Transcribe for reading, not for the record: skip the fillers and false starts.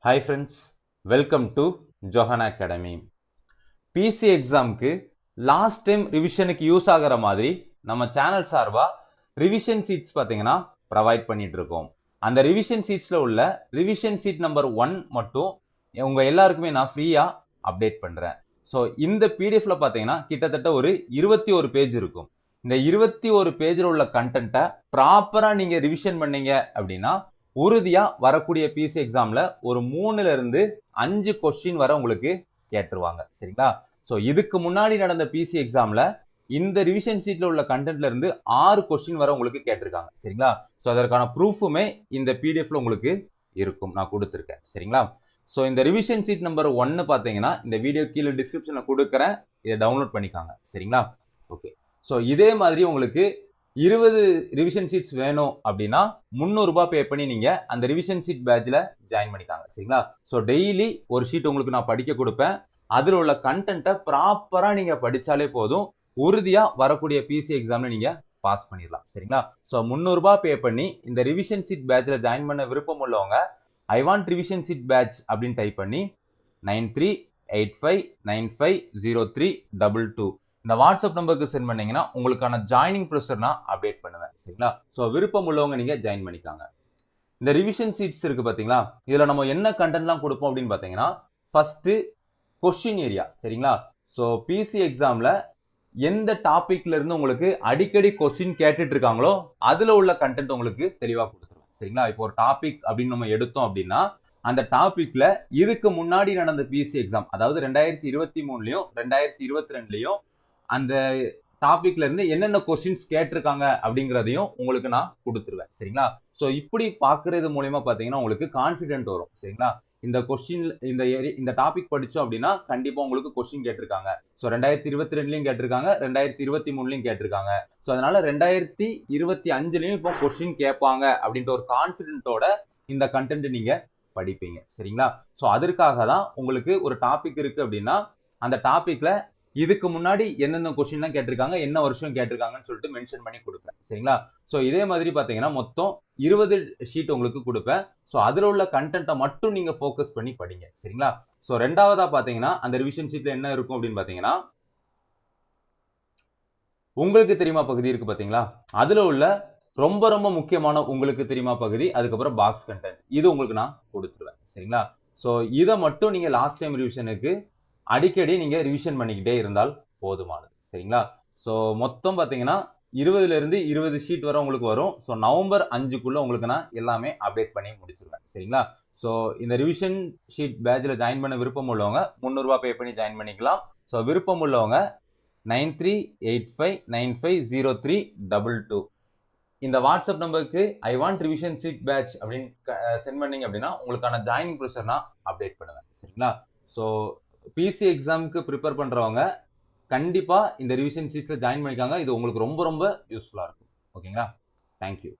Hi friends, welcome to Johana academy. PC எக்ஸாமுக்கு last time ரிவிஷனுக்கு use ஆகிற மாதிரி நம்ம சேனல் சார்பாக ரிவிஷன் சீட்ஸ் பார்த்தீங்கன்னா ப்ரொவைட் பண்ணிட்டு இருக்கோம். அந்த ரிவிஷன் சீட்ஸில் உள்ள ரிவிஷன் சீட் நம்பர் 1 மட்டும் உங்கள் எல்லாருக்குமே நான் ஃப்ரீயாக அப்டேட் பண்ணுறேன். ஸோ இந்த பிடிஎஃப்ல பார்த்தீங்கன்னா கிட்டத்தட்ட ஒரு 21 பேஜ் இருக்கும். இந்த 21 பேஜில் உள்ள கண்டென்ட்டை ப்ராப்பராக நீங்கள் ரிவிஷன் பண்ணீங்க அப்படின்னா உறுதியா வரக்கூடிய பிசி எக்ஸாம்ல ஒரு 3ல இருந்து 5 கொஸ்டின் வர உங்களுக்கு கேட்டுருவாங்க. சரிங்களா? ஸோ இதுக்கு முன்னாடி நடந்த பிசி எக்ஸாம்ல இந்த ரிவிஷன் ஷீட்ல உள்ள கண்டென்ட்ல இருந்து 6 கொஸ்டின் வர உங்களுக்கு கேட்டிருக்காங்க. சரிங்களா? ஸோ அதற்கான ப்ரூஃபுமே இந்த பிடிஎஃப்ல உங்களுக்கு இருக்கும், நான் கொடுத்துருக்கேன். சரிங்களா? ஸோ இந்த ரிவிஷன் ஷீட் நம்பர் 1 பார்த்தீங்கன்னா இந்த வீடியோ கீழே டிஸ்கிரிப்ஷன்ல கொடுக்குறேன், இதை டவுன்லோட் பண்ணிக்காங்க. சரிங்களா? ஓகே. ஸோ இதே மாதிரி உங்களுக்கு 20 ரிவிஷன் ஷீட்ஸ் வேணும் அப்படின்னா 300 ரூபாய் பே பண்ணி நீங்க அந்த ரிவிஷன் ஷீட் பேட்ச்ல ஜாயின் பண்ணிக்காங்க. சரிங்களா? ஸோ டெய்லி ஒரு ஷீட் உங்களுக்கு நான் படிக்க கொடுப்பேன். அதில் உள்ள கண்டென்ட்டை ப்ராப்பரா நீங்க படிச்சாலே போதும், உறுதியா வரக்கூடிய பிசி எக்ஸாம்ல நீங்க பாஸ் பண்ணிடலாம். சரிங்களா? ஸோ 300 ரூபாய் பே பண்ணி இந்த ரிவிஷன் ஷீட் பேட்ச்ல ஜாயின் பண்ண விருப்பம் உள்ளவங்க I want revision sheet batch அப்படின்னு டைப் பண்ணி 9385950322 இந்த வாட்ஸ்அப் நம்பருக்கு சென்ட் பண்ணீங்கன்னா உங்களுக்கான ஜாயினிங் ப்ரொசீஜர் நான் அப்டேட் பண்ணுவேன். சரிங்களா? ஸோ விருப்பம் உள்ளவங்க நீங்க ஜாயின் பண்ணிக்காங்க. இந்த ரிவிஷன் சீட்ஸ் இருக்கு பாத்தீங்களா, இதுல நம்ம என்ன கண்டென்ட்லாம் கொடுப்போம் அப்படின்னு பாத்தீங்கன்னா, ஃபர்ஸ்ட் கொஸ்டின் ஏரியா. சரிங்களா? ஸோ பிசி எக்ஸாம்ல எந்த டாபிக்ல இருந்து உங்களுக்கு அடிக்கடி கொஸ்டின் கேட்டுட்டு இருக்காங்களோ அதுல உள்ள கண்டென்ட் உங்களுக்கு தெளிவா கொடுத்துருவோம். சரிங்களா? இப்போ ஒரு டாபிக் அப்படின்னு நம்ம எடுத்தோம் அப்படின்னா அந்த டாபிக்ல இதுக்கு முன்னாடி நடந்த பிசி எக்ஸாம், அதாவது 2023லயும் 2022லயும் அந்த டாபிக்ல இருந்து என்னென்ன கொஸ்டின்ஸ் கேட்டிருக்காங்க அப்படிங்கிறதையும் உங்களுக்கு நான் கொடுத்துருவேன். சரிங்களா? ஸோ இப்படி பார்க்கறது மூலயமா பார்த்தீங்கன்னா உங்களுக்கு கான்ஃபிடென்ட் வரும். சரிங்களா? இந்த கொஸ்டின் இந்த டாபிக் படிச்சோம் அப்படின்னா கண்டிப்பா உங்களுக்கு கொஸ்டின் கேட்டிருக்காங்க. ஸோ 2022லயும் கேட்டிருக்காங்க, 2023லயும் கேட்டிருக்காங்க. ஸோ அதனால 2025லயும் இப்போ கொஸ்டின் கேட்பாங்க அப்படின்ற ஒரு கான்ஃபிடென்ட்டோட இந்த கண்டென்ட் நீங்க படிப்பீங்க. சரிங்களா? ஸோ அதற்காக தான் உங்களுக்கு ஒரு டாபிக் இருக்கு அப்படின்னா அந்த டாபிக்ல இதுக்கு முன்னாடி என்னென்ன கொஸ்டின்லாம் கேட்டிருக்காங்க, என்ன வருஷம் கேட்டிருக்காங்கன்னு சொல்லிட்டு மென்ஷன் பண்ணி கொடுப்பேன். சரிங்களா? ஸோ இதே மாதிரி பார்த்தீங்கன்னா மொத்தம் 20 ஷீட் உங்களுக்கு கொடுப்பேன். ஸோ அதில் உள்ள கண்டென்ட்டை மட்டும் நீங்க ஃபோக்கஸ் பண்ணி படிங்க. சரிங்களா? ஸோ ரெண்டாவதா பார்த்தீங்கன்னா அந்த ரிவிஷன் ஷீட்ல என்ன இருக்கும் அப்படின்னு பார்த்தீங்கன்னா, உங்களுக்கு தெரியுமா பகுதி இருக்கு பார்த்தீங்களா, அதுல உள்ள ரொம்ப ரொம்ப முக்கியமான உங்களுக்கு தெரியுமா பகுதி, அதுக்கப்புறம் பாக்ஸ் கண்டென்ட், இது உங்களுக்கு நான் கொடுத்துருவேன். சரிங்களா? ஸோ இதை மட்டும் நீங்க லாஸ்ட் டைம் ரிவிஷனுக்கு அடிக்கடி நீங்க ரிவிஷன் பண்ணிக்கிட்டே இருந்தால் போதுமானது. சரிங்களா? ஸோ மொத்தம் பார்த்தீங்கன்னா 20ல இருந்து 20 ஷீட் வரை உங்களுக்கு வரும். ஸோ நவம்பர் 5க்குள்ள உங்களுக்கு நான் எல்லாமே அப்டேட் பண்ணி முடிச்சிருவேன். சரிங்களா? ஸோ இந்த ரிவிஷன் ஷீட் பேட்ச்ல ஜாயின் பண்ண விருப்பம் உள்ளவங்க 300 ரூபாய் பே பண்ணி ஜாயின் பண்ணிக்கலாம். ஸோ விருப்பம் உள்ளவங்க 9385950322 இந்த வாட்ஸ்அப் நம்பருக்கு I want revision sheet batch அப்படின்னு சென்ட் பண்ணீங்க அப்படின்னா உங்களுக்கான ஜாயினிங் ப்ரொசீஜர் நான் அப்டேட் பண்ணுவேன். சரிங்களா? ஸோ பிசி எக்ஸாமுக்கு ப்ரிப்பேர் பண்றவங்க கண்டிப்பா இந்த ரிவிஷன் சீட்ஸ்ல ஜாயின் பண்ணிக்காங்க. இது உங்களுக்கு ரொம்ப ரொம்ப யூஸ்ஃபுல்லா இருக்கும். ஓகேங்களா? தேங்க்யூ.